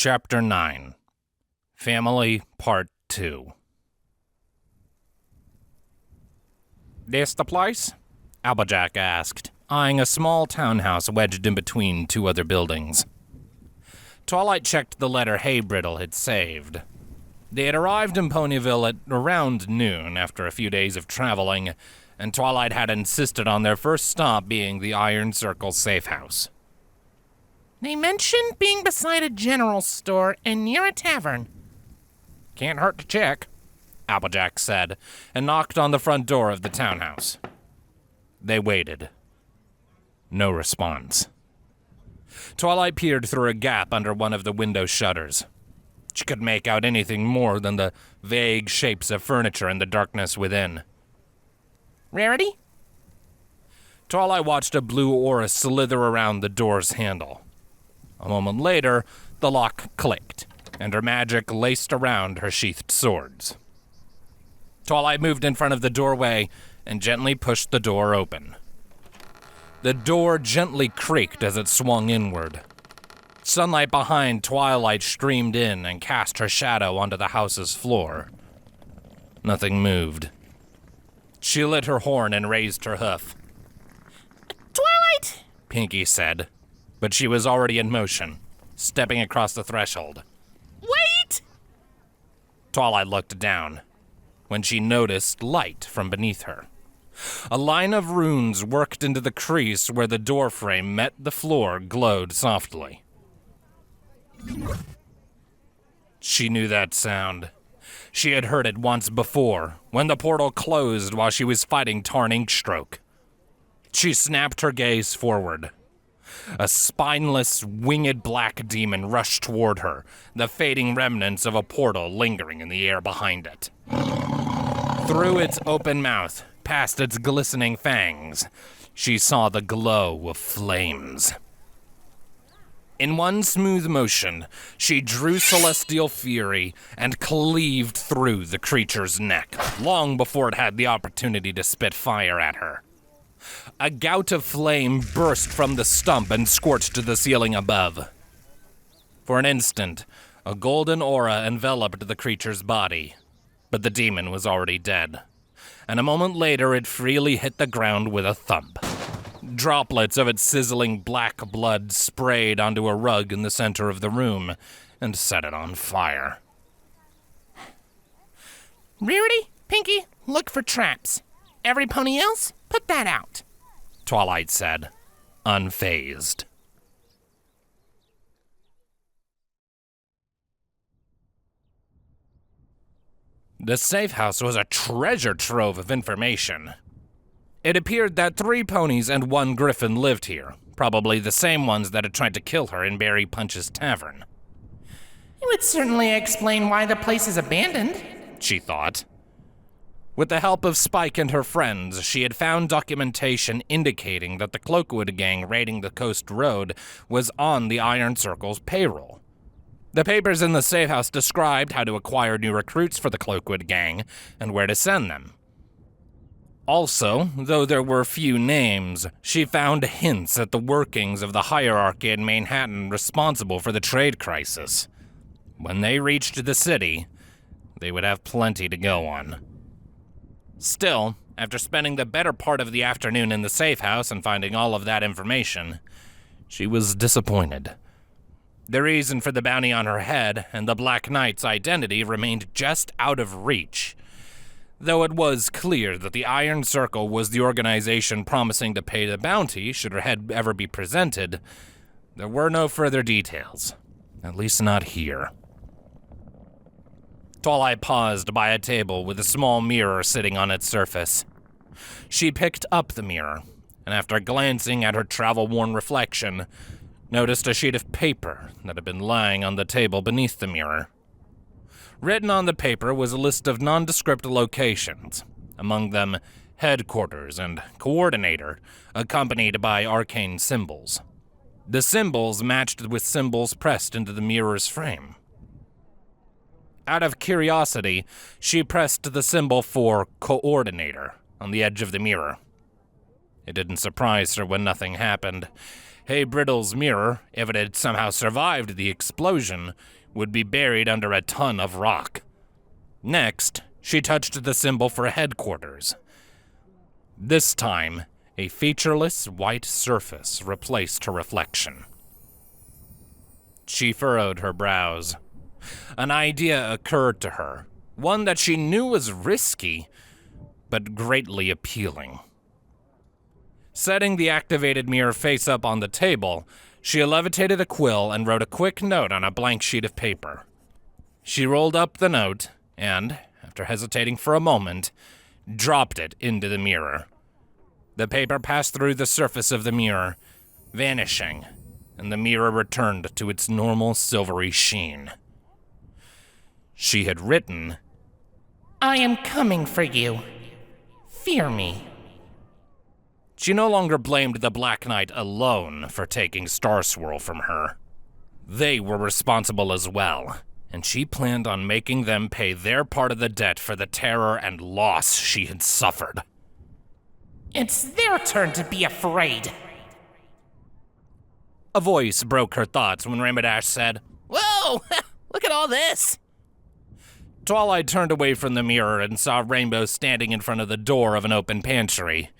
Chapter 9 Family Part 2. "This the place?" Applejack asked, eyeing a small townhouse wedged in between two other buildings. Twilight checked the letter Haybrittle had saved. They had arrived in Ponyville at around noon after a few days of traveling, and Twilight had insisted on their first stop being the Iron Circle safe house. "They mentioned being beside a general store and near a tavern." "Can't hurt to check," Applejack said, and knocked on the front door of the townhouse. They waited. No response. Twilight peered through a gap under one of the window shutters. She couldn't make out anything more than the vague shapes of furniture in the darkness within. "Rarity?" Twilight watched a blue aura slither around the door's handle. A moment later, the lock clicked, and her magic laced around her sheathed swords. Twilight moved in front of the doorway and gently pushed the door open. The door gently creaked as it swung inward. Sunlight behind Twilight streamed in and cast her shadow onto the house's floor. Nothing moved. She lit her horn and raised her hoof. "Twilight!" Pinky said, but she was already in motion, stepping across the threshold. "Wait!" Twilight looked down, when she noticed light from beneath her. A line of runes worked into the crease where the doorframe met the floor glowed softly. She knew that sound. She had heard it once before, when the portal closed while she was fighting Tarn Inkstroke. She snapped her gaze forward. A spineless, winged black demon rushed toward her, the fading remnants of a portal lingering in the air behind it. Through its open mouth, past its glistening fangs, she saw the glow of flames. In one smooth motion, she drew Celestial Fury and cleaved through the creature's neck, long before it had the opportunity to spit fire at her. A gout of flame burst from the stump and scorched the ceiling above. For an instant, a golden aura enveloped the creature's body, but the demon was already dead, and a moment later it freely hit the ground with a thump. Droplets of its sizzling black blood sprayed onto a rug in the center of the room and set it on fire. "Rarity, Pinky, look for traps. Every pony else, put that out," Twilight said, unfazed. The safe house was a treasure trove of information. It appeared that 3 ponies and 1 griffin lived here, probably the same ones that had tried to kill her in Barry Punch's tavern. "It would certainly explain why the place is abandoned," she thought. With the help of Spike and her friends, she had found documentation indicating that the Cloakwood gang raiding the Coast Road was on the Iron Circle's payroll. The papers in the safe house described how to acquire new recruits for the Cloakwood gang and where to send them. Also, though there were few names, she found hints at the workings of the hierarchy in Manhattan responsible for the trade crisis. When they reached the city, they would have plenty to go on. Still, after spending the better part of the afternoon in the safe house and finding all of that information, she was disappointed. The reason for the bounty on her head and the Black Knight's identity remained just out of reach. Though it was clear that the Iron Circle was the organization promising to pay the bounty should her head ever be presented, there were no further details, at least not here. Twilight paused by a table with a small mirror sitting on its surface. She picked up the mirror, and after glancing at her travel-worn reflection, noticed a sheet of paper that had been lying on the table beneath the mirror. Written on the paper was a list of nondescript locations, among them headquarters and coordinator, accompanied by arcane symbols. The symbols matched with symbols pressed into the mirror's frame. Out of curiosity, she pressed the symbol for coordinator on the edge of the mirror. It didn't surprise her when nothing happened. Hey Brittle's mirror, if it had somehow survived the explosion, would be buried under a ton of rock. Next, she touched the symbol for headquarters. This time, a featureless white surface replaced her reflection. She furrowed her brows. An idea occurred to her, one that she knew was risky, but greatly appealing. Setting the activated mirror face up on the table, she levitated a quill and wrote a quick note on a blank sheet of paper. She rolled up the note and, after hesitating for a moment, dropped it into the mirror. The paper passed through the surface of the mirror, vanishing, and the mirror returned to its normal silvery sheen. She had written, I am coming for you. Fear me. She no longer blamed the Black Knight alone for taking Star Swirl from her. They were responsible as well, and she planned on making them pay their part of the debt for the terror and loss she had suffered. It's their turn to be afraid. A voice broke her thoughts when Rainbow Dash said, Whoa! Look at all this! Twilight turned away from the mirror and saw Rainbow standing in front of the door of an open pantry.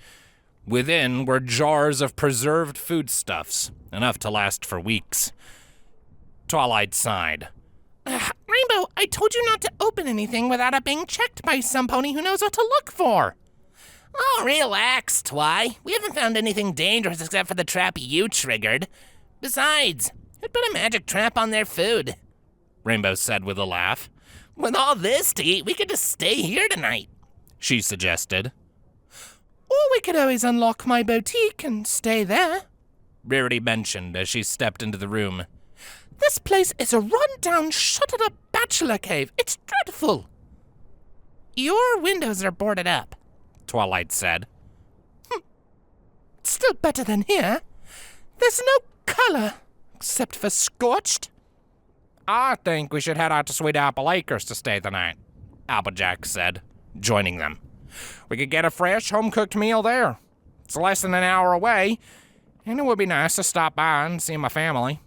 Within were jars of preserved foodstuffs, enough to last for weeks. Twilight sighed. Rainbow, I told you not to open anything without it being checked by some pony who knows what to look for. Oh, relax, Twi. We haven't found anything dangerous except for the trap you triggered. Besides, who'd put a magic trap on their food? Rainbow said with a laugh. With all this to eat, we could just stay here tonight, she suggested. Or we could always unlock my boutique and stay there, Rarity mentioned as she stepped into the room. This place is a run-down, shuttered-up bachelor cave. It's dreadful. Your windows are boarded up, Twilight said. It's still better than here. There's no color, except for scorched. I think we should head out to Sweet Apple Acres to stay the night, Applejack said, joining them. We could get a fresh, home-cooked meal there. It's less than an hour away, and it would be nice to stop by and see my family.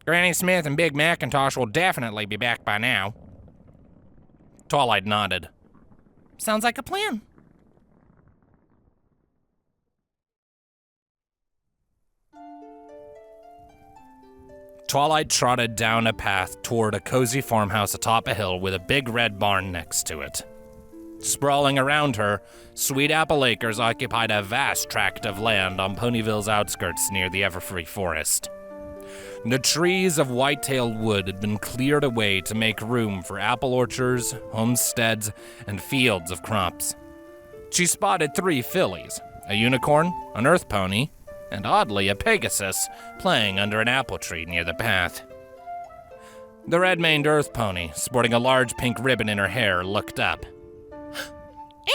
Granny Smith and Big Macintosh will definitely be back by now. Twilight nodded. Sounds like a plan. Twilight trotted down a path toward a cozy farmhouse atop a hill with a big red barn next to it. Sprawling around her, Sweet Apple Acres occupied a vast tract of land on Ponyville's outskirts near the Everfree Forest. The trees of whitetail wood had been cleared away to make room for apple orchards, homesteads, and fields of crops. She spotted 3 fillies, a unicorn, an earth pony, and oddly a Pegasus, playing under an apple tree near the path. The red-maned earth pony, sporting a large pink ribbon in her hair, looked up.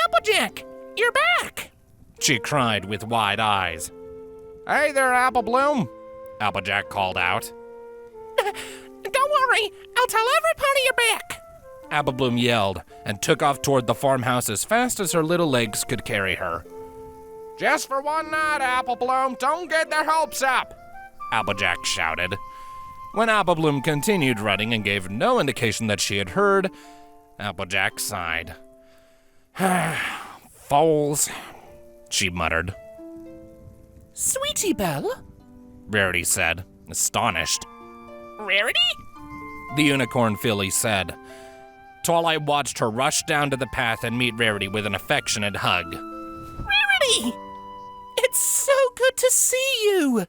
Applejack, you're back! She cried with wide eyes. Hey there, Apple Bloom, Applejack called out. Don't worry, I'll tell every pony you're back, Apple Bloom yelled and took off toward the farmhouse as fast as her little legs could carry her. Just for one night, Apple Bloom, don't get their hopes up, Applejack shouted. When Apple Bloom continued running and gave no indication that she had heard, Applejack sighed. Foals, she muttered. Sweetie Belle? Rarity said, astonished. Rarity? The unicorn filly said. Twilight watched her rush down to the path and meet Rarity with an affectionate hug. Rarity! It's so good to see you,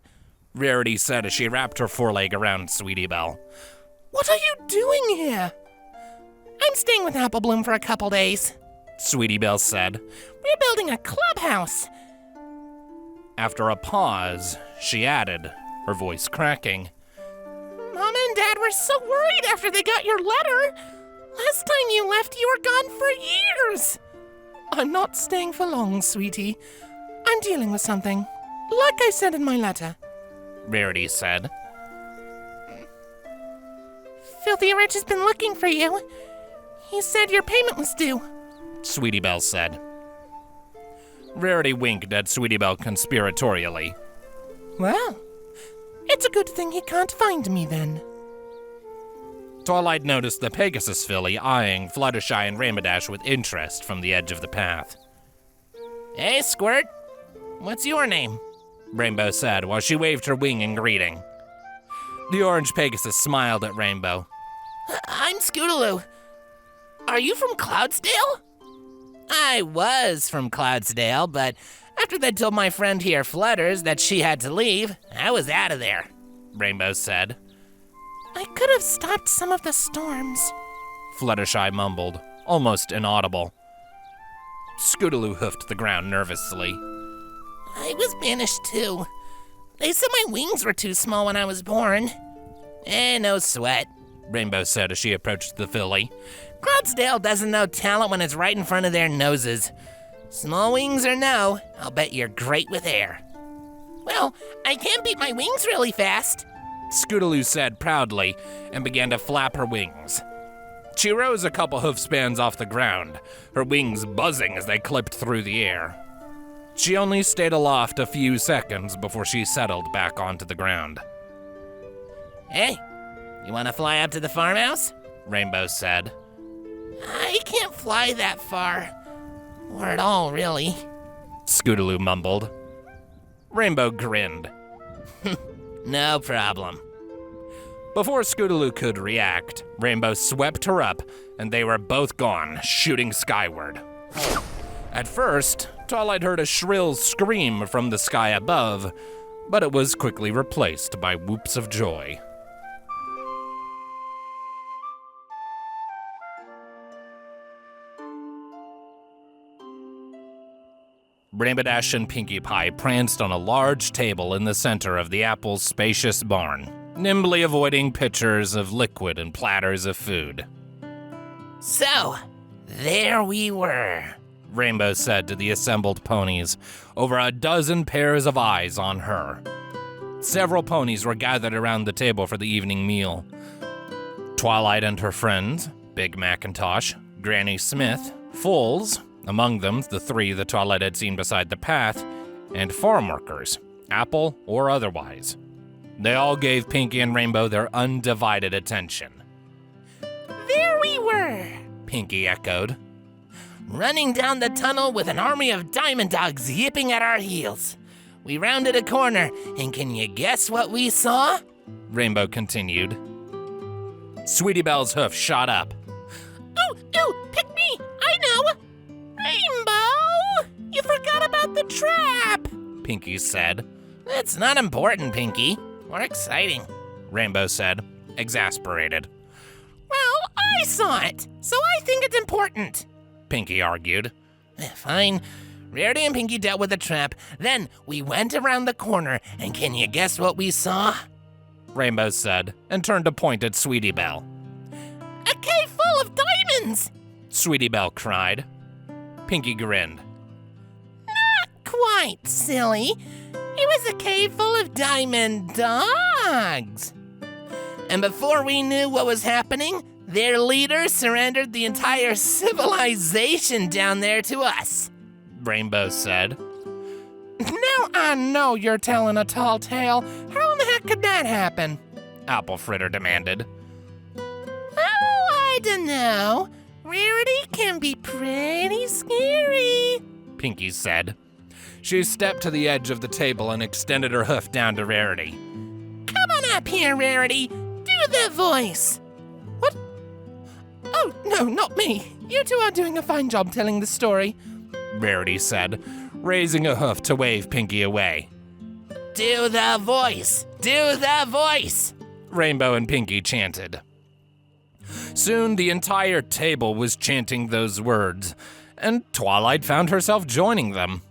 Rarity said as she wrapped her foreleg around Sweetie Belle. What are you doing here? I'm staying with Apple Bloom for a couple days, Sweetie Belle said. We're building a clubhouse. After a pause, she added, her voice cracking. Mom and Dad were so worried after they got your letter. Last time you left, you were gone for years. I'm not staying for long, sweetie. I'm dealing with something, like I said in my letter, Rarity said. Filthy Rich has been looking for you. He said your payment was due, Sweetie Belle said. Rarity winked at Sweetie Belle conspiratorially. Well, It's a good thing he can't find me then. Twilight noticed the Pegasus filly eyeing Fluttershy and Rainbow with interest from the edge of the path. Hey, Squirt. What's your name? Rainbow said while she waved her wing in greeting. The orange Pegasus smiled at Rainbow. I'm Scootaloo. Are you from Cloudsdale? I was from Cloudsdale, but after they told my friend here, Flutters, that she had to leave, I was out of there, Rainbow said. I could have stopped some of the storms, Fluttershy mumbled, almost inaudible. Scootaloo hoofed the ground nervously. I was banished too. They said my wings were too small when I was born. No sweat, Rainbow said as she approached the filly. Cloudsdale doesn't know talent when it's right in front of their noses. Small wings or no, I'll bet you're great with air. Well, I can beat my wings really fast, Scootaloo said proudly and began to flap her wings. She rose a couple hoof spans off the ground, her wings buzzing as they clipped through the air. She only stayed aloft a few seconds before she settled back onto the ground. Hey, you want to fly up to the farmhouse? Rainbow said. I can't fly that far. Or at all, really. Scootaloo mumbled. Rainbow grinned. No problem. Before Scootaloo could react, Rainbow swept her up, and they were both gone, shooting skyward. At first, Twilight heard a shrill scream from the sky above, but it was quickly replaced by whoops of joy. Rainbow Dash and Pinkie Pie pranced on a large table in the center of the Apple's spacious barn, nimbly avoiding pitchers of liquid and platters of food. So, there we were, Rainbow said to the assembled ponies, over a dozen pairs of eyes on her. Several ponies were gathered around the table for the evening meal. Twilight and her friends, Big Macintosh, Granny Smith, Foals, among them the three that Twilight had seen beside the path, and farm workers, Apple or otherwise. They all gave Pinkie and Rainbow their undivided attention. There we were, Pinkie echoed. Running down the tunnel with an army of diamond dogs yipping at our heels. We rounded a corner, and can you guess what we saw? Rainbow continued. Sweetie Belle's hoof shot up. Ooh, pick me! I know! Rainbow! You forgot about the trap! Pinkie said. It's not important, Pinkie. More exciting, Rainbow said, exasperated. Well, I saw it, so I think it's important, Pinkie argued. Fine. Rarity and Pinkie dealt with the trap. Then we went around the corner, and can you guess what we saw? Rainbow said, and turned to point at Sweetie Belle. A cave full of diamonds! Sweetie Belle cried. Pinkie grinned. Not quite, silly. It was a cave full of diamond dogs. And before we knew what was happening, their leader surrendered the entire civilization down there to us, Rainbow said. Now I know you're telling a tall tale. How in the heck could that happen? Apple Fritter demanded. Oh, I dunno. Rarity can be pretty scary, Pinkie said. She stepped to the edge of the table and extended her hoof down to Rarity. Come on up here, Rarity. Do the voice. What? Oh, no, not me. You two are doing a fine job telling the story, Rarity said, raising a hoof to wave Pinkie away. Do the voice! Do the voice! Rainbow and Pinkie chanted. Soon the entire table was chanting those words, and Twilight found herself joining them.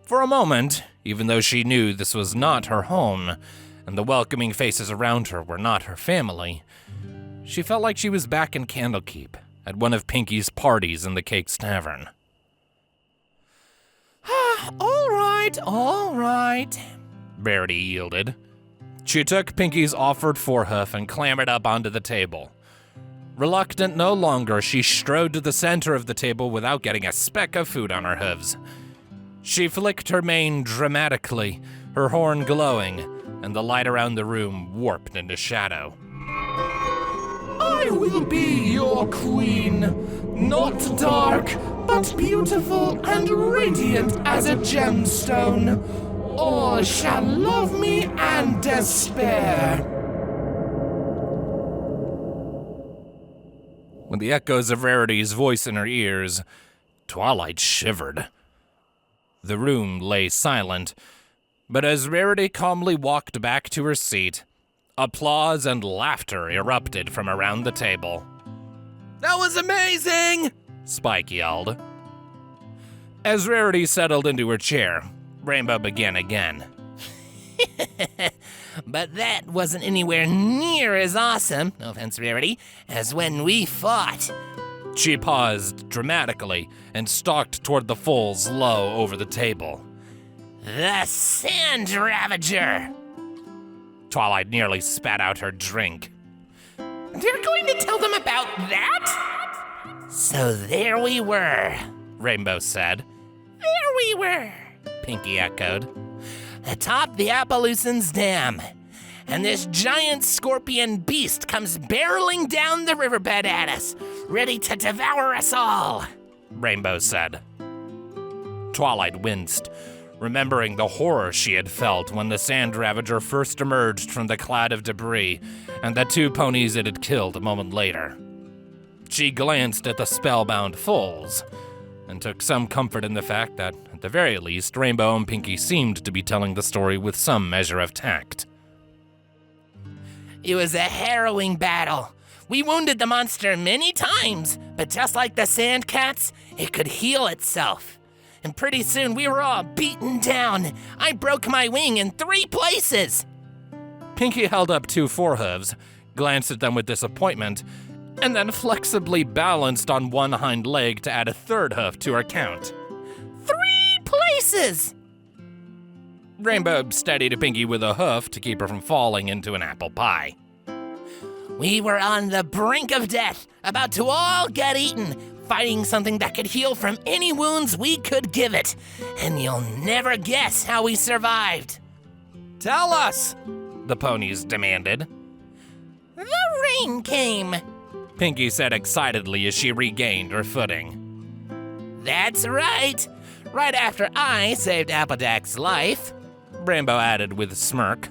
For a moment, even though she knew this was not her home, and the welcoming faces around her were not her family, she felt like she was back in Candlekeep, at one of Pinkie's parties in the Cakes Tavern. All right, Rarity yielded. She took Pinkie's offered forehoof and clambered up onto the table. Reluctant no longer, she strode to the center of the table without getting a speck of food on her hooves. She flicked her mane dramatically, her horn glowing, and the light around the room warped into shadow. I will be your queen, not dark, but beautiful and radiant as a gemstone. All shall love me and despair. With the echoes of Rarity's voice in her ears, Twilight shivered. The room lay silent, but as Rarity calmly walked back to her seat, applause and laughter erupted from around the table. "That was amazing!" Spike yelled. As Rarity settled into her chair, Rainbow began again. But that wasn't anywhere near as awesome, no offense, Rarity, as when we fought. She paused dramatically and stalked toward the foals low over the table. The Sand Ravager! Twilight nearly spat out her drink. They're going to tell them about that? So there we were, Rainbow said. There we were, Pinky echoed. Atop the Appaloosan's dam, and this giant scorpion beast comes barreling down the riverbed at us, ready to devour us all, Rainbow said. Twilight winced, remembering the horror she had felt when the Sand Ravager first emerged from the cloud of debris and the 2 ponies it had killed a moment later. She glanced at the spellbound foals and took some comfort in the fact that, at the very least, Rainbow and Pinky seemed to be telling the story with some measure of tact. It was a harrowing battle. We wounded the monster many times, but just like the sand cats, it could heal itself. And pretty soon we were all beaten down. I broke my wing in 3 places. Pinky held up 2 forehooves, glanced at them with disappointment, and then flexibly balanced on one hind leg to add a 3rd hoof to her count. 3 places! Rainbow steadied Pinky with a hoof to keep her from falling into an apple pie. We were on the brink of death, about to all get eaten, fighting something that could heal from any wounds we could give it. And you'll never guess how we survived. Tell us, the ponies demanded. The rain came, Pinky said excitedly as she regained her footing. That's right. Right after I saved Applejack's life, Rainbow added with a smirk.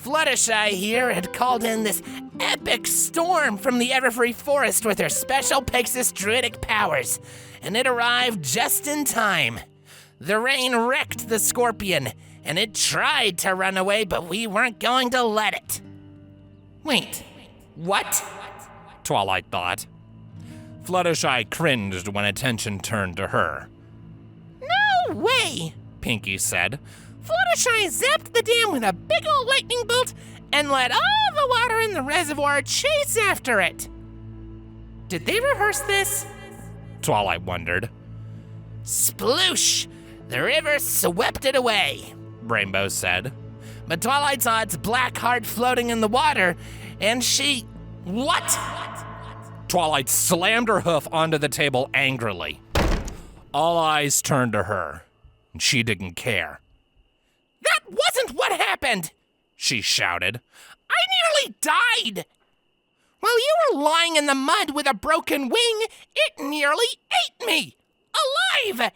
Fluttershy here had called in this epic storm from the Everfree Forest with her special Pixis druidic powers, and it arrived just in time. The rain wrecked the scorpion, and it tried to run away, but we weren't going to let it. Wait, what? Twilight thought. Fluttershy cringed when attention turned to her. No way, Pinky said. Fluttershy zapped the dam with a big old lightning bolt and let all the water in the reservoir chase after it. Did they rehearse this? Twilight wondered. Sploosh! The river swept it away, Rainbow said. But Twilight saw its black heart floating in the water, and she... What? Twilight slammed her hoof onto the table angrily. All eyes turned to her, and she didn't care. That wasn't what happened, she shouted. I nearly died. While you were lying in the mud with a broken wing, it nearly ate me, alive.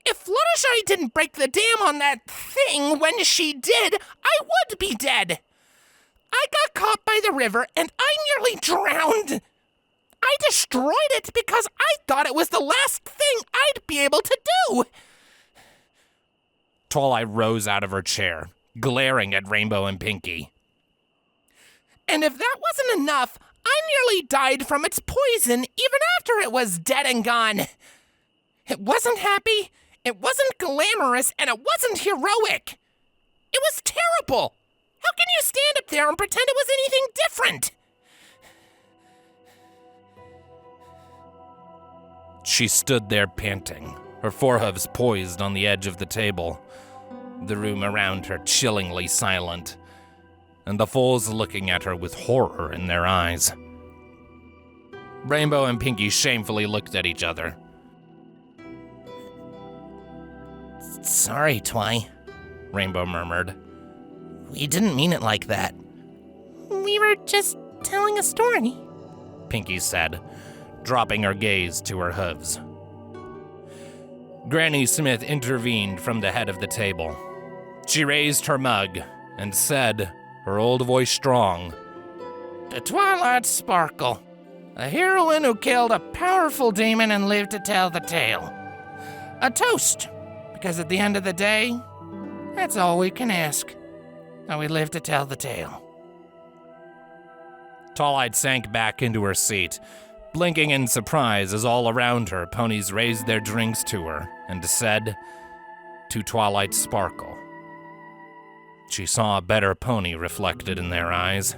If Fluttershy didn't break the dam on that thing when she did, I would be dead. I got caught by the river and I nearly drowned. I destroyed it because I thought it was the last thing I'd be able to do. Twilight rose out of her chair, glaring at Rainbow and Pinky. And if that wasn't enough, I nearly died from its poison even after it was dead and gone. It wasn't happy, it wasn't glamorous, and it wasn't heroic. It was terrible. How can you stand up there and pretend it was anything different? She stood there panting, her forehooves poised on the edge of the table, the room around her chillingly silent, and the foals looking at her with horror in their eyes. Rainbow and Pinky shamefully looked at each other. Sorry, Twi, Rainbow murmured. We didn't mean it like that. We were just telling a story, Pinky said, dropping her gaze to her hooves. Granny Smith intervened from the head of the table. She raised her mug and said, her old voice strong, "To Twilight Sparkle, a heroine who killed a powerful demon and lived to tell the tale. A toast, because at the end of the day, that's all we can ask, that we live to tell the tale." Twilight sank back into her seat, blinking in surprise as all around her ponies raised their drinks to her and said, "To Twilight Sparkle." She saw a better pony reflected in their eyes.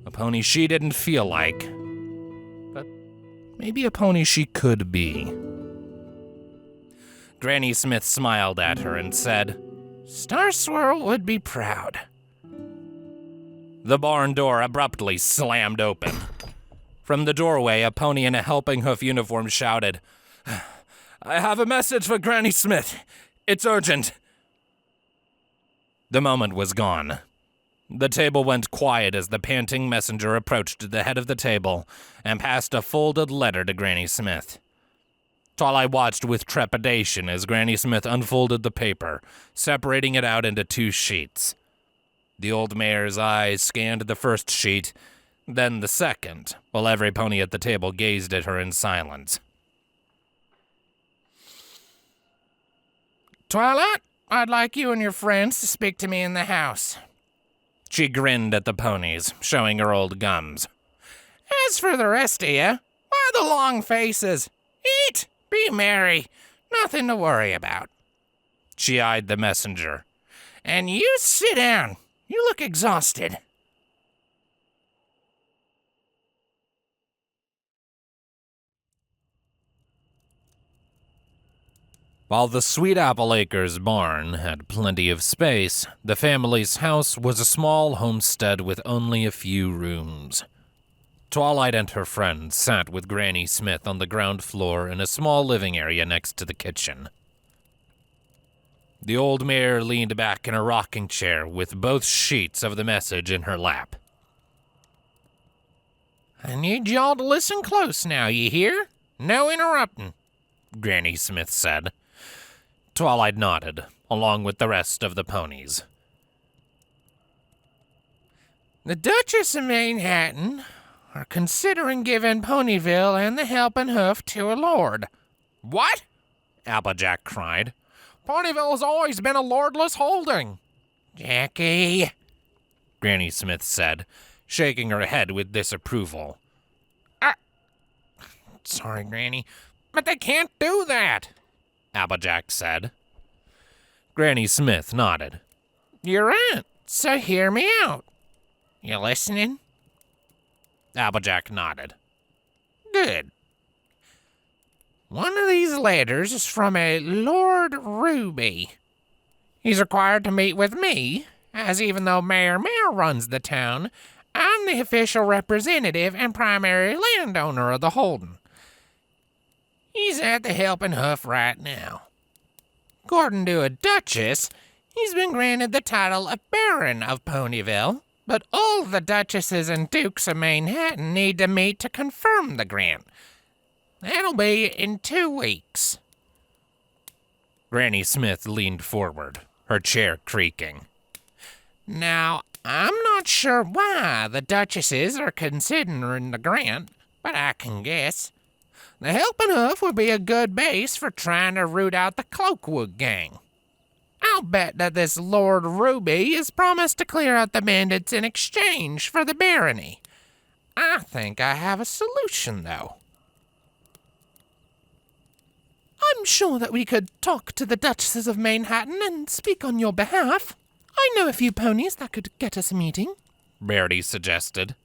A pony she didn't feel like, but maybe a pony she could be. Granny Smith smiled at her and said, "Star Swirl would be proud." The barn door abruptly slammed open. From the doorway, a pony in a helping hoof uniform shouted, "I have a message for Granny Smith. It's urgent." The moment was gone. The table went quiet as the panting messenger approached the head of the table and passed a folded letter to Granny Smith. Twilight watched with trepidation as Granny Smith unfolded the paper, separating it out into 2 sheets. The old mare's eyes scanned the first sheet, then the second, while every pony at the table gazed at her in silence. "Twilight, I'd like you and your friends to speak to me in the house." She grinned at the ponies, showing her old gums. "As for the rest of you, why the long faces? Eat, be merry, nothing to worry about." She eyed the messenger. "And you sit down. You look exhausted." While the Sweet Apple Acres barn had plenty of space, the family's house was a small homestead with only a few rooms. Twilight and her friends sat with Granny Smith on the ground floor in a small living area next to the kitchen. The old mare leaned back in a rocking chair with both sheets of the message in her lap. "I need y'all to listen close now, you hear? No interrupting," Granny Smith said. Twilight nodded, along with the rest of the ponies. "The Duchess of Manhattan are considering giving Ponyville and the Helping Hoof to a lord." "What?" Applejack cried. "Ponyville has always been a lordless holding." "Jackie," Granny Smith said, shaking her head with disapproval. Sorry, Granny, but they can't do that," Applejack said. Granny Smith nodded. "You're right, so hear me out. You listening?" Applejack nodded. "Good. One of these letters is from a Lord Ruby. He's required to meet with me, as even though Mayor Mare runs the town, I'm the official representative and primary landowner of the holding. He's at the Helping Hoof right now. According to a duchess, he's been granted the title of Baron of Ponyville, but all the duchesses and dukes of Manhattan need to meet to confirm the grant. That'll be in 2 weeks. Granny Smith leaned forward, her chair creaking. Now, I'm not sure why the duchesses are considering the grant, but I can guess. The Helping Hoof would be a good base for trying to root out the Cloakwood gang. I'll bet that this Lord Ruby is promised to clear out the bandits in exchange for the barony. I think I have a solution, though. I'm sure that we could talk to the Duchesses of Manhattan and speak on your behalf. I know a few ponies that could get us a meeting, Rarity suggested.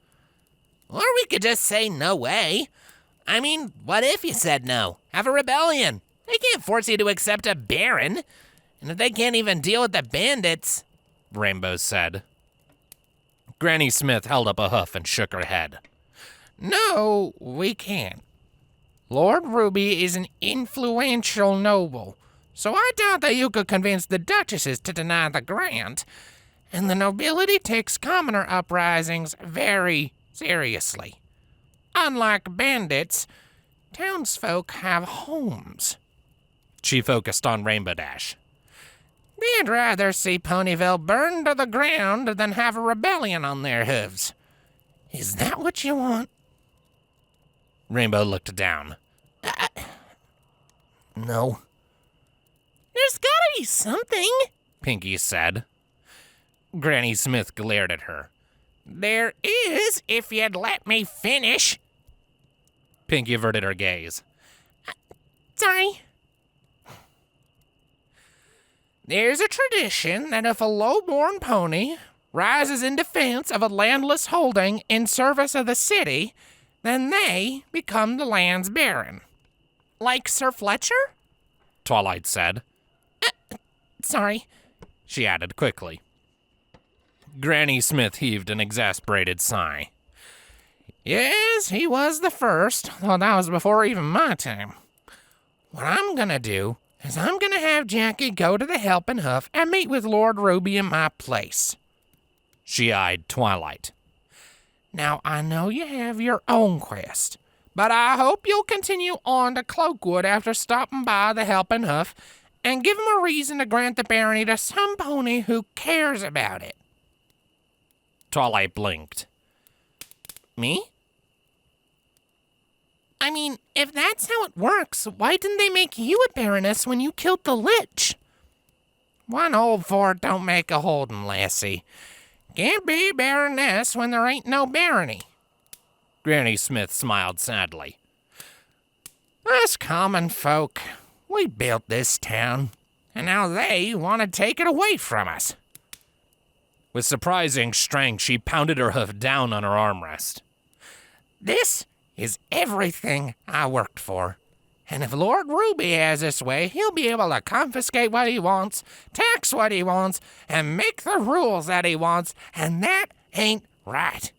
Or we could just say no way. I mean, what if you said no? Have a rebellion. They can't force you to accept a baron. And if they can't even deal with the bandits, Rainbow said. Granny Smith held up a hoof and shook her head. No, we can't. Lord Ruby is an influential noble, so I doubt that you could convince the duchesses to deny the grant. and the nobility takes commoner uprisings very seriously. Unlike bandits, townsfolk have homes. She focused on Rainbow Dash. They'd rather see Ponyville burn to the ground than have a rebellion on their hooves. Is that what you want? Rainbow looked down. No. There's gotta be something, Pinky said. Granny Smith glared at her. There is, if you'd let me finish. Pinky averted her gaze. Sorry. There's a tradition that if a low-born pony rises in defense of a landless holding in service of the city, then they become the land's baron. Like Sir Fletcher? Twilight said. Sorry, she added quickly. Granny Smith heaved an exasperated sigh. Yes, he was the first, though that was before even my time. What I'm gonna do is I'm gonna have Jackie go to the Helping Hoof and meet with Lord Ruby in my place. She eyed Twilight. Now, I know you have your own quest, but I hope you'll continue on to Cloakwood after stopping by the Helping Hoof and give him a reason to grant the barony to some pony who cares about it. Twilight blinked. Me? I mean, if that's how it works, why didn't they make you a baroness when you killed the Lich? One old fort don't make a holding, lassie. Can't be baroness when there ain't no barony. Granny Smith smiled sadly. Us common folk, we built this town, and now they want to take it away from us. With surprising strength, she pounded her hoof down on her armrest. This is everything I worked for. And if Lord Ruby has his way, he'll be able to confiscate what he wants, tax what he wants, and make the rules that he wants, and that ain't right.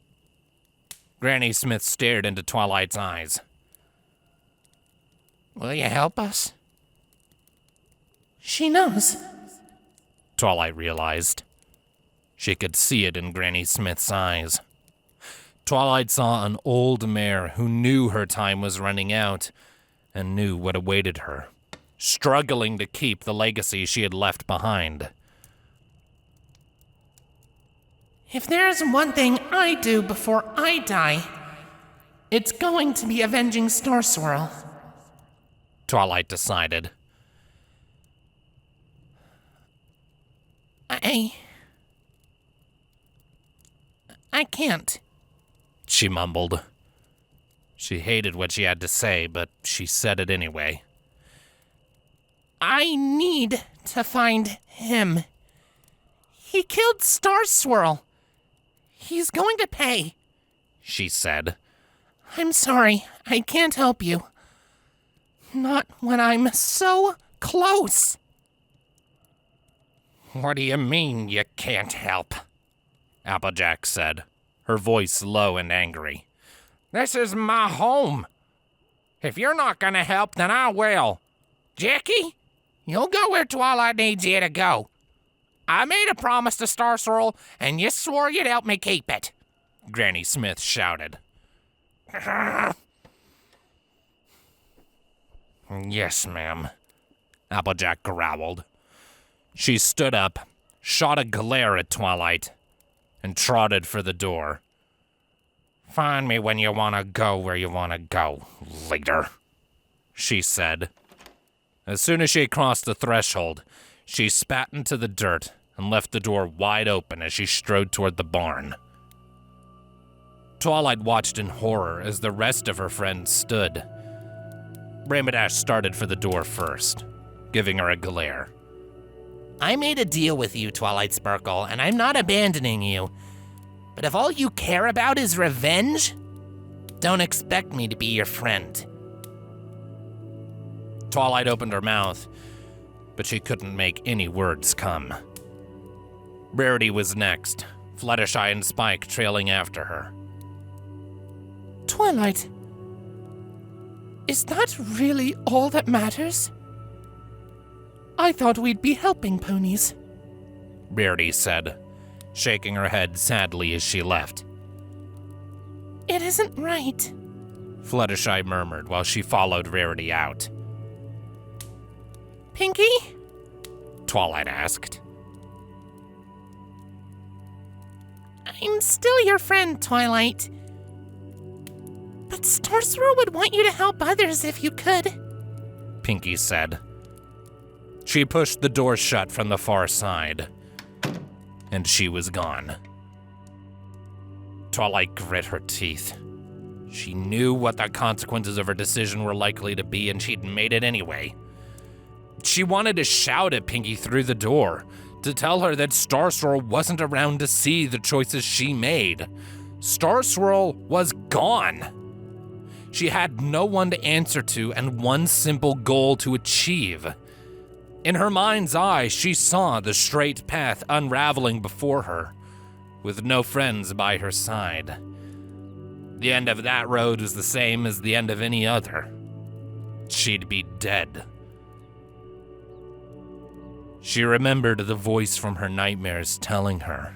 Granny Smith stared into Twilight's eyes. Will you help us? She knows, Twilight realized. She could see it in Granny Smith's eyes. Twilight saw an old mare who knew her time was running out and knew what awaited her, struggling to keep the legacy she had left behind. If there's one thing I do before I die, it's going to be avenging Star Swirl, Twilight decided. I can't, she mumbled. She hated what she had to say, but she said it anyway. I need to find him. He killed Star Swirl. He's going to pay, she said. I'm sorry, I can't help you. Not when I'm so close. What do you mean you can't help? Applejack said, her voice low and angry. This is my home. If you're not gonna help, then I will. Jackie, you'll go where Twilight needs you to go. I made a promise to Star Swirl, and you swore you'd help me keep it, Granny Smith shouted. Yes, ma'am, Applejack growled. She stood up, shot a glare at Twilight, and trotted for the door. Find me when you want to go where you want to go, later, she said. As soon as she crossed the threshold, she spat into the dirt and left the door wide open as she strode toward the barn. Twilight watched in horror as the rest of her friends stood. Rainbow Dash started for the door first, giving her a glare. I made a deal with you, Twilight Sparkle, and I'm not abandoning you. But if all you care about is revenge, don't expect me to be your friend. Twilight opened her mouth, but she couldn't make any words come. Rarity was next, Fluttershy and Spike trailing after her. Twilight, is that really all that matters? I thought we'd be helping ponies, Rarity said. shaking her head sadly as she left. It isn't right. Fluttershy murmured while she followed Rarity out. Pinky? Twilight asked. I'm still your friend, Twilight. But Star Swirl would want you to help others if you could, Pinky said. She pushed the door shut from the far side, and she was gone. Twilight grit her teeth. She knew what the consequences of her decision were likely to be, and she'd made it anyway. She wanted to shout at Pinky through the door, to tell her that Star Swirl wasn't around to see the choices she made. Star Swirl was gone. She had no one to answer to and one simple goal to achieve. In her mind's eye, she saw the straight path unraveling before her, with no friends by her side. The end of that road was the same as the end of any other. She'd be dead. She remembered the voice from her nightmares telling her,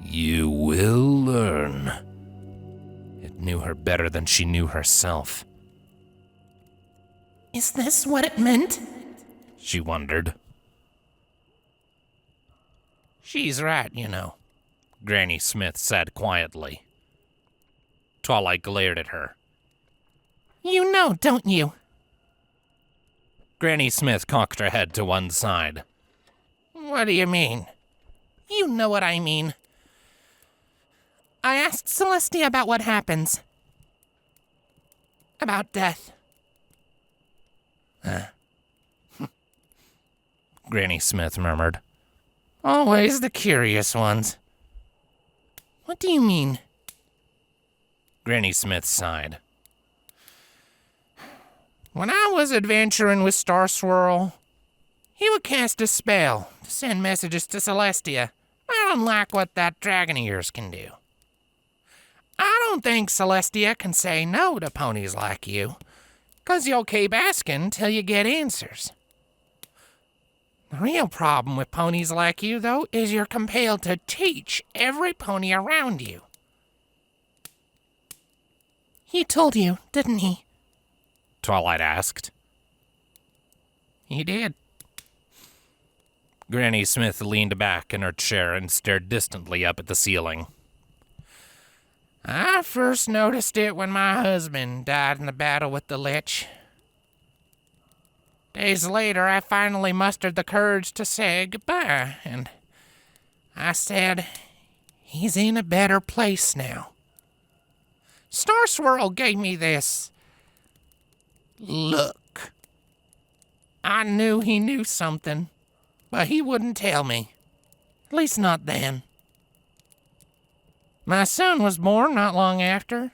"You will learn." It knew her better than she knew herself. Is this what it meant? She wondered. She's right, you know, Granny Smith said quietly. Twilight glared at her. You know, don't you? Granny Smith cocked her head to one side. What do you mean? You know what I mean. I asked Celestia about what happens. About death. Granny Smith murmured. Always the curious ones. What do you mean? Granny Smith sighed. When I was adventuring with Star Swirl, he would cast a spell to send messages to Celestia, unlike what that dragon of yours can do. I don't think Celestia can say no to ponies like you, 'cause you'll keep asking till you get answers. The real problem with ponies like you, though, is you're compelled to teach every pony around you. He told you, didn't he? Twilight asked. He did. Granny Smith leaned back in her chair and stared distantly up at the ceiling. I first noticed it when my husband died in the battle with the Lich. Days later, I finally mustered the courage to say goodbye, and I said, he's in a better place now. Star Swirl gave me this look. I knew he knew something, but he wouldn't tell me. At least not then. My son was born not long after. He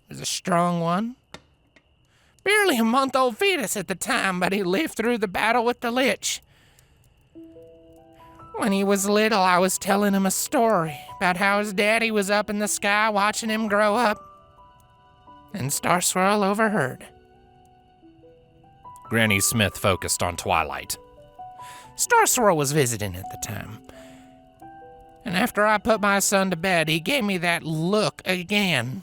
was a strong one. Barely a month-old fetus at the time, but he lived through the battle with the Lich. When he was little, I was telling him a story about how his daddy was up in the sky watching him grow up. And Star Swirl overheard. Granny Smith focused on Twilight. Star Swirl was visiting at the time. And after I put my son to bed, he gave me that look again.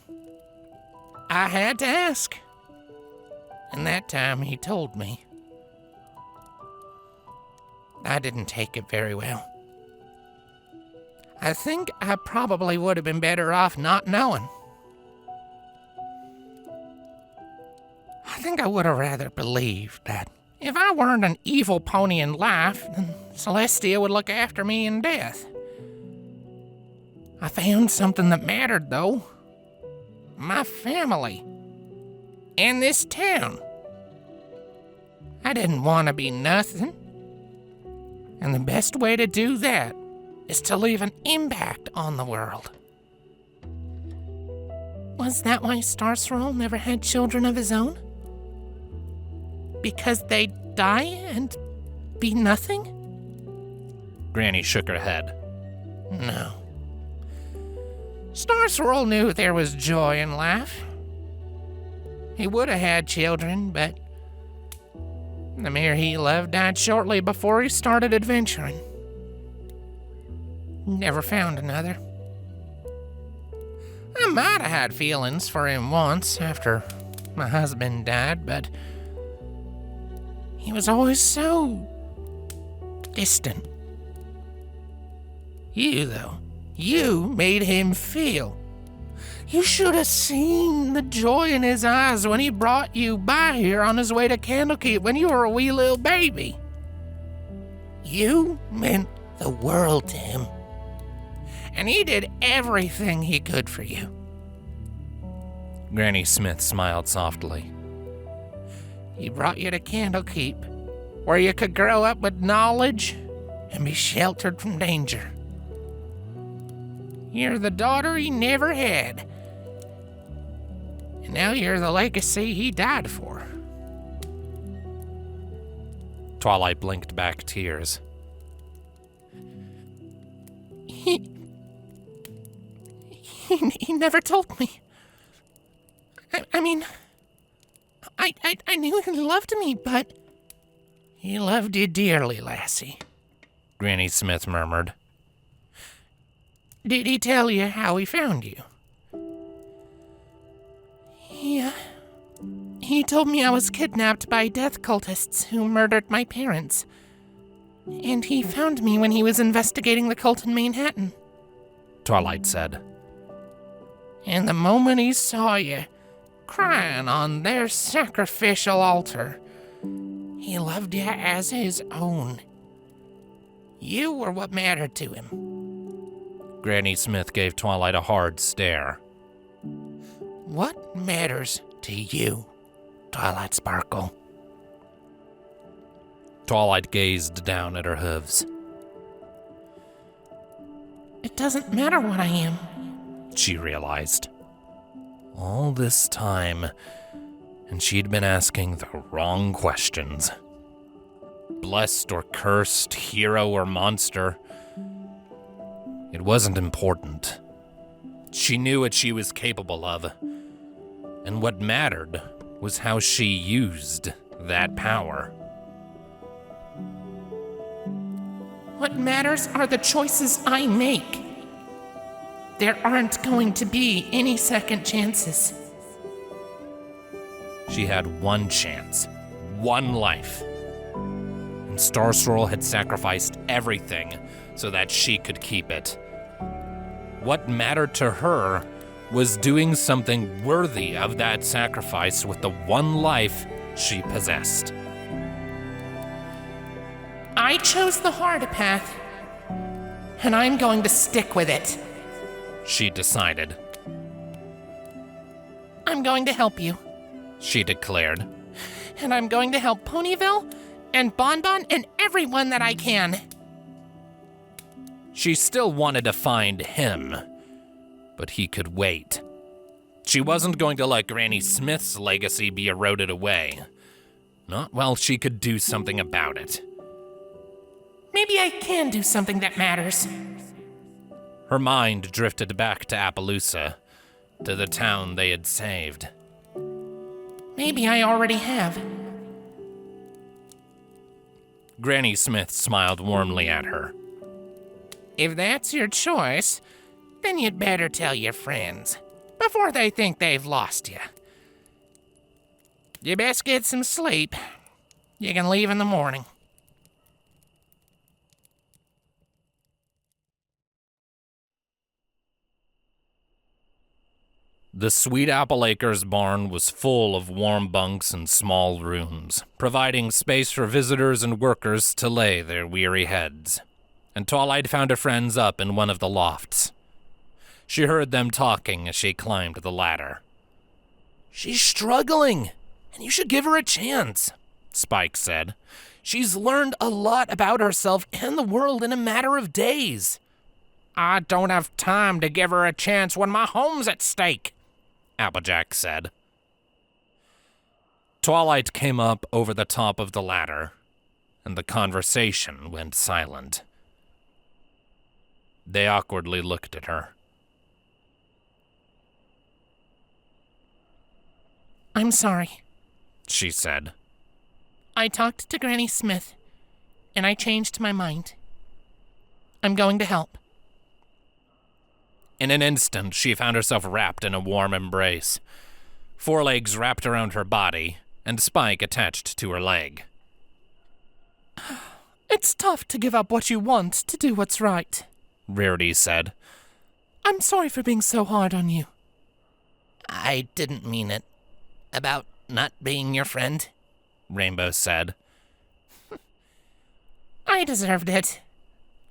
I had to ask. And that time he told me. I didn't take it very well. I think I probably would have been better off not knowing. I think I would have rather believed that if I weren't an evil pony in life, then Celestia would look after me in death. I found something that mattered, though. My family. And this town. I didn't want to be nothing. And the best way to do that is to leave an impact on the world. Was that why Star Swirl never had children of his own? Because they'd die and be nothing? Granny shook her head. No. Star Swirl knew there was joy in life. He would have had children, but the mare he loved died shortly before he started adventuring. Never found another. I might have had feelings for him once after my husband died, but he was always so distant. You, though, you made him feel. You should have seen the joy in his eyes when he brought you by here on his way to Candlekeep when you were a wee little baby. You meant the world to him, and he did everything he could for you. Granny Smith smiled softly. He brought you to Candlekeep, where you could grow up with knowledge and be sheltered from danger. You're the daughter he never had, and now you're the legacy he died for. Twilight blinked back tears. He never told me. I mean, I knew he loved me, but he loved you dearly, lassie. Granny Smith murmured. Did he tell you how he found you? He told me I was kidnapped by death cultists who murdered my parents. And he found me when he was investigating the cult in Manhattan. Twilight said. And the moment he saw you, crying on their sacrificial altar, he loved you as his own. You were what mattered to him. Granny Smith gave Twilight a hard stare. What matters to you, Twilight Sparkle? Twilight gazed down at her hooves. It doesn't matter what I am, she realized. All this time, and she'd been asking the wrong questions. Blessed or cursed, hero or monster. It wasn't important. She knew what she was capable of, and what mattered was how she used that power. What matters are the choices I make. There aren't going to be any second chances. She had one chance, one life. And Swirl had sacrificed everything so that she could keep it. What mattered to her was doing something worthy of that sacrifice with the one life she possessed. I chose the hard path, and I'm going to stick with it. She decided. I'm going to help you, she declared. and I'm going to help Ponyville and Bonbon and everyone that I can. She still wanted to find him, but he could wait. She wasn't going to let Granny Smith's legacy be eroded away. Not while she could do something about it. Maybe I can do something that matters. Her mind drifted back to Appaloosa, to the town they had saved. Maybe I already have. Granny Smith smiled warmly at her. If that's your choice, then you'd better tell your friends before they think they've lost you. You best get some sleep. You can leave in the morning. The Sweet Apple Acres barn was full of warm bunks and small rooms, providing space for visitors and workers to lay their weary heads. And Twilight found her friends up in one of the lofts. She heard them talking as she climbed the ladder. "She's struggling, and you should give her a chance," Spike said. "She's learned a lot about herself and the world in a matter of days." I don't have time to give her a chance when my home's at stake, Applejack said. Twilight came up over the top of the ladder, and the conversation went silent. They awkwardly looked at her. I'm sorry, she said. I talked to Granny Smith, and I changed my mind. I'm going to help. In an instant, she found herself wrapped in a warm embrace. Forelegs wrapped around her body, and Spike attached to her leg. It's tough to give up what you want to do what's right, Rarity said. I'm sorry for being so hard on you. I didn't mean it. About not being your friend, Rainbow said. I deserved it,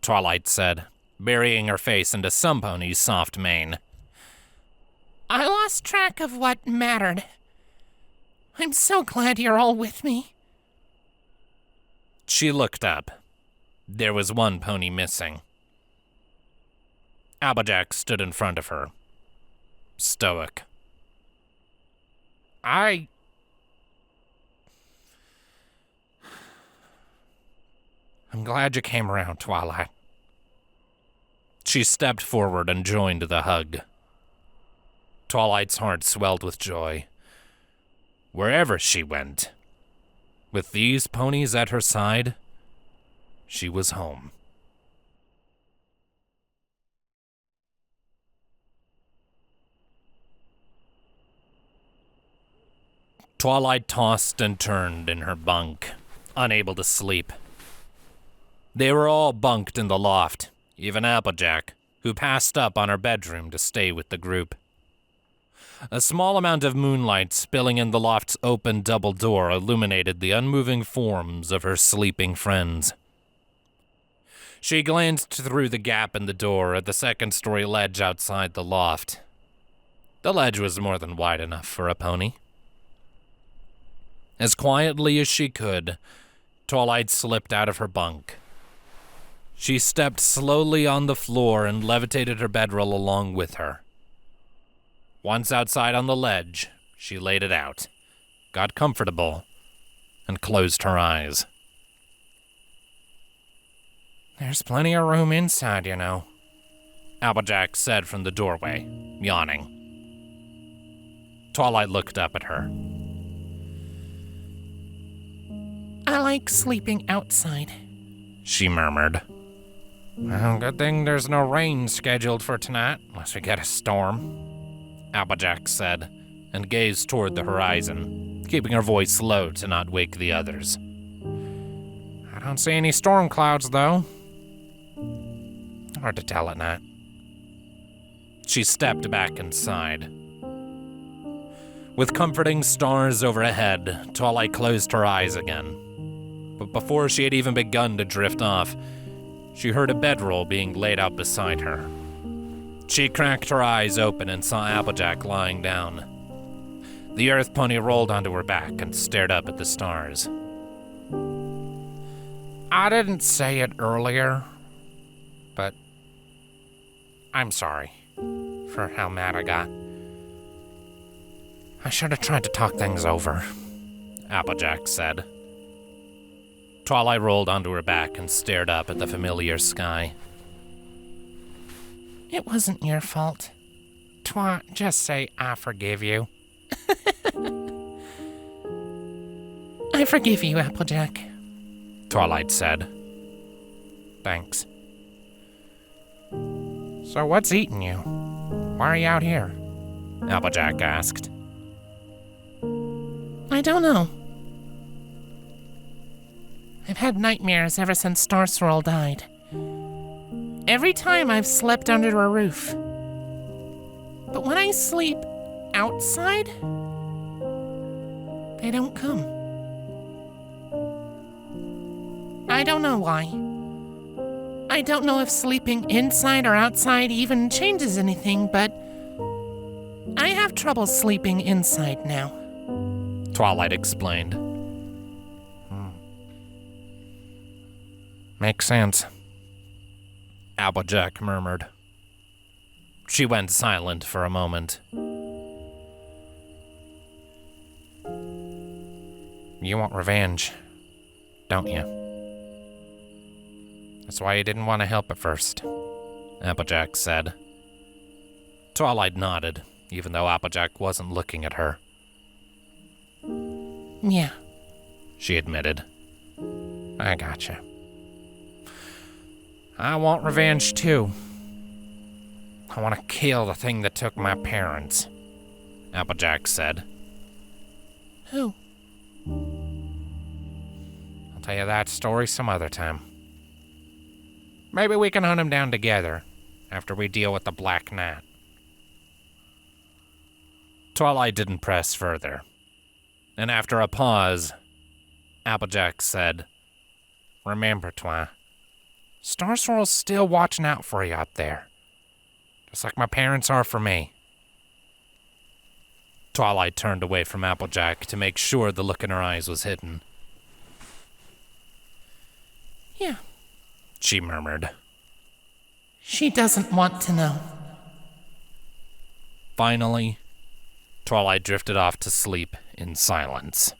Twilight said, burying her face into some pony's soft mane. I lost track of what mattered. I'm so glad you're all with me. She looked up. There was one pony missing. Applejack stood in front of her, stoic. I'm glad you came around, Twilight. She stepped forward and joined the hug. Twilight's heart swelled with joy. Wherever she went, with these ponies at her side, she was home. Twilight tossed and turned in her bunk, unable to sleep. They were all bunked in the loft, even Applejack, who passed up on her bedroom to stay with the group. A small amount of moonlight spilling in the loft's open double door illuminated the unmoving forms of her sleeping friends. She glanced through the gap in the door at the second-story ledge outside the loft. The ledge was more than wide enough for a pony. As quietly as she could, Twilight slipped out of her bunk. She stepped slowly on the floor and levitated her bedroll along with her. Once outside on the ledge, she laid it out, got comfortable, and closed her eyes. There's plenty of room inside, you know, Applejack said from the doorway, yawning. Twilight looked up at her. I like sleeping outside, she murmured. Well, good thing there's no rain scheduled for tonight, unless we get a storm, Applejack said, and gazed toward the horizon, keeping her voice low to not wake the others. I don't see any storm clouds, though. Hard to tell at night. She stepped back inside. With comforting stars overhead, Twilight closed her eyes again. But before she had even begun to drift off, she heard a bedroll being laid out beside her. She cracked her eyes open and saw Applejack lying down. The earth pony rolled onto her back and stared up at the stars. I didn't say it earlier, but I'm sorry for how mad I got. I should have tried to talk things over, Applejack said. Twilight rolled onto her back and stared up at the familiar sky. It wasn't your fault. Just say I forgive you. I forgive you, Applejack, Twilight said. Thanks. So what's eating you? Why are you out here? Applejack asked. I don't know. I've had nightmares ever since Swirl died. Every time I've slept under a roof. But when I sleep outside, they don't come. I don't know why. I don't know if sleeping inside or outside even changes anything, but I have trouble sleeping inside now, Twilight explained. Makes sense, Applejack murmured. She went silent for a moment. You want revenge, don't you? That's why you didn't want to help at first, Applejack said. Twilight nodded, even though Applejack wasn't looking at her. Yeah, she admitted. I gotcha. I want revenge too. I want to kill the thing that took my parents, Applejack said. Who? I'll tell you that story some other time. Maybe we can hunt him down together after we deal with the Black Gnat. Twilight didn't press further, and after a pause, Applejack said, Remember, Twi, Star Swirl's still watching out for you up there, just like my parents are for me. Twilight turned away from Applejack to make sure the look in her eyes was hidden. Yeah, She murmured. she doesn't want to know. Finally, Twilight drifted off to sleep in silence.